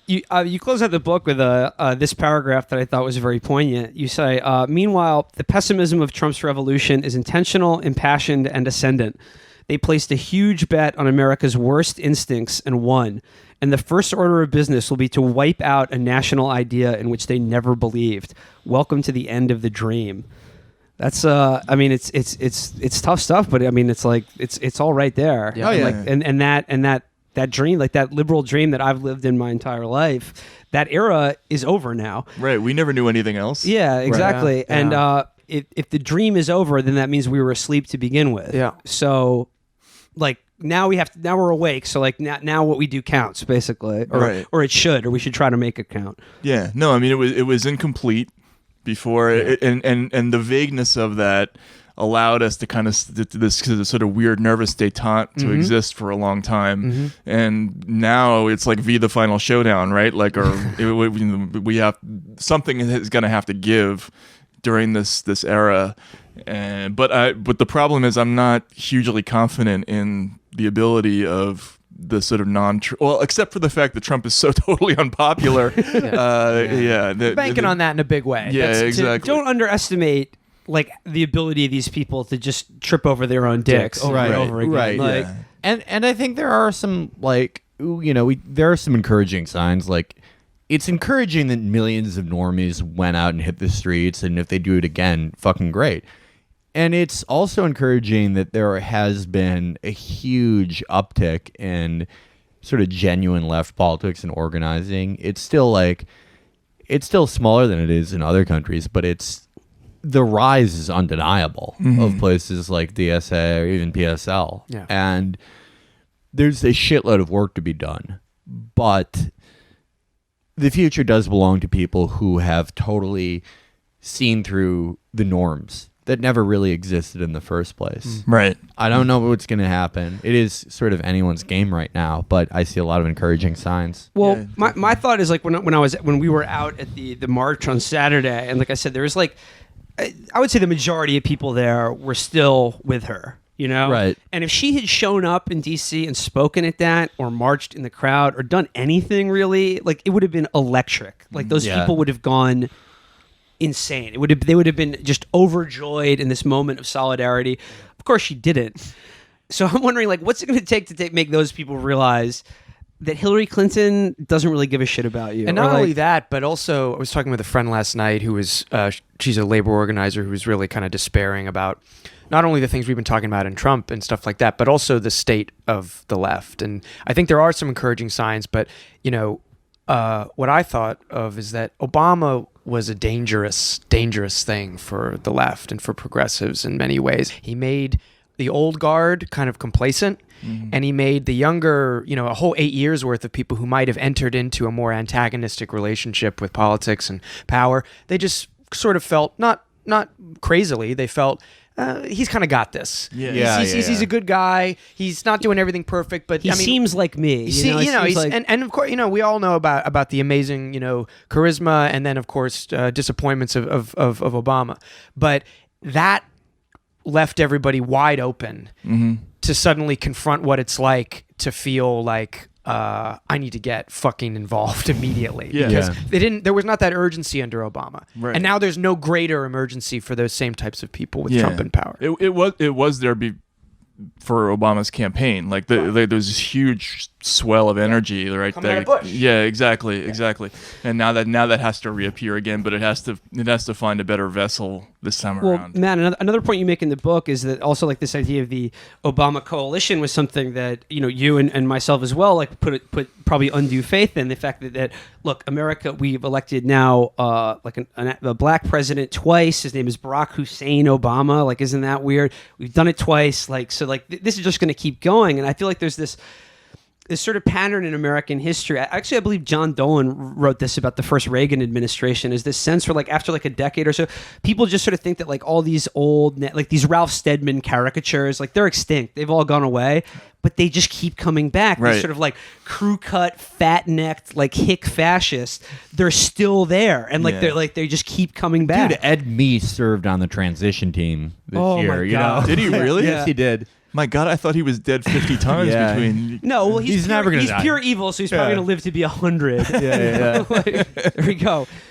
You close out the book with this paragraph that I thought was very poignant. You say, meanwhile, the pessimism of Trump's revolution is intentional, impassioned, and ascendant. They placed a huge bet on America's worst instincts and won. And the first order of business will be to wipe out a national idea in which they never believed. Welcome to the end of the dream. That's I mean it's tough stuff, but I mean it's like it's all right there. Yeah. Oh, yeah. Like, and that dream, like that liberal dream that I've lived in my entire life, that era is over now. Right. We never knew anything else. Yeah, exactly. Right. Yeah. And if the dream is over, then that means we were asleep to begin with. Yeah. So like now we're awake. So like now what we do counts basically, or it should, or we should try to make it count. Yeah. No, I mean it was incomplete before, and the vagueness of that allowed us to kind of this sort of weird nervous detente to exist for a long time, and now it's like the final showdown, right? Like, or we have something is going to have to give during this era, but the problem is I'm not hugely confident in the ability of the sort of well, except for the fact that Trump is so totally unpopular. Banking on that in a big way. Yeah, exactly. Don't underestimate like the ability of these people to just trip over their own dicks over and over again. Right. Like, And I think there are some like there are some encouraging signs. Like it's encouraging that millions of normies went out and hit the streets, and if they do it again, fucking great. And it's also encouraging that there has been a huge uptick in sort of genuine left politics and organizing. It's still smaller than it is in other countries, but the rise is undeniable of places like DSA or even PSL. Yeah. And there's a shitload of work to be done. But the future does belong to people who have totally seen through the norms that never really existed in the first place. Right. I don't know what's going to happen. It is sort of anyone's game right now, but I see a lot of encouraging signs. Well, my thought is like when we were out at the march on Saturday, and like I said, there was like I would say the majority of people there were still with her, you know? Right. And if she had shown up in DC and spoken at that, or marched in the crowd, or done anything really, like it would have been electric. Like those people would have gone insane. They would have been just overjoyed in this moment of solidarity. Of course she didn't. So I'm wondering, like, what's it going to take to make those people realize that Hillary Clinton doesn't really give a shit about you? And not only that, but also I was talking with a friend last night who was, she's a labor organizer who was really kind of despairing about not only the things we've been talking about in Trump and stuff like that, but also the state of the left. And I think there are some encouraging signs, but, what I thought of is that Obama was a dangerous, dangerous thing for the left and for progressives in many ways. He made the old guard kind of complacent, and he made the younger, a whole 8 years worth of people who might have entered into a more antagonistic relationship with politics and power. They just sort of felt, not crazily, they felt, he's kind of got this. He's a good guy. He's not doing everything perfect, but he seems like me. And of course, we all know about the amazing, charisma, and then of course disappointments of Obama. But that left everybody wide open to suddenly confront what it's like to feel like I need to get fucking involved immediately. Because there was not that urgency under Obama. Right. And now there's no greater emergency for those same types of people with Trump in power. It was there for Obama's campaign. Like there's this huge swell of energy right coming there. Out of Bush. Yeah, exactly. And now that has to reappear again, but it has to find a better vessel this time around. Well, Matt, another point you make in the book is that also like this idea of the Obama coalition was something that you and myself as well like put probably undue faith in. The fact that look, America, we've elected now a black president twice. His name is Barack Hussein Obama. Like, isn't that weird? We've done it twice. Like, so like this is just going to keep going. And I feel like there's this sort of pattern in American history. Actually, I believe John Dolan wrote this about the first Reagan administration, is this sense where like after like a decade or so, people just sort of think that like all these old, like these Ralph Steadman caricatures, like they're extinct. They've all gone away, but they just keep coming back. Right. These sort of like crew cut, fat necked, like hick fascists. They're still there. And like they just keep coming back. Dude, Ed Meese served on the transition team this year. My God. Did he really? Yes, he did. My God, I thought he was dead 50 times Yeah. between. No, well, He's pure, never gonna he's die. pure evil, so he's probably Yeah. going to live to be 100. Yeah. Like, there we go.